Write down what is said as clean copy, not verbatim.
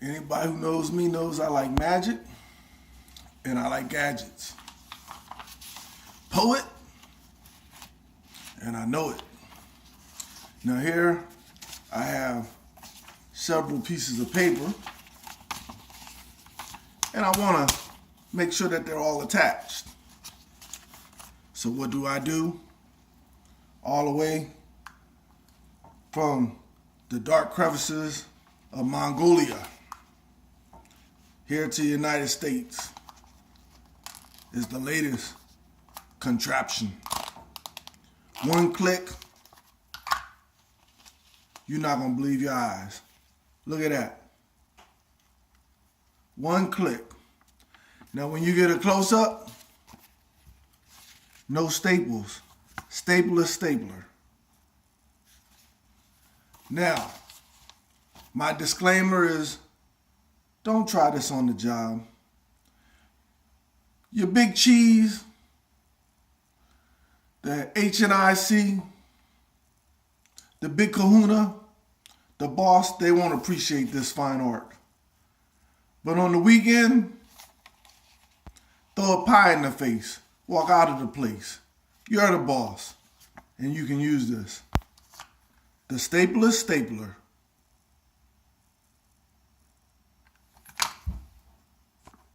Anybody who knows me knows I like magic and I like gadgets. Poet, and I know it. Now here I have several pieces of paper, and I want to make sure that they're all attached. So what do? All the way from the dark crevices of Mongolia here to the United States is the latest contraption. One click, you're not gonna believe your eyes. Look at that. One click. Now when you get a close up, no staples, Stapless Stapler. Now, my disclaimer is, don't try this on the job. Your big cheese, the HNIC, the big kahuna, the boss, they won't appreciate this fine art. But on the weekend, throw a pie in the face, walk out of the place. You're the boss, and you can use this. The Stapless Stapler.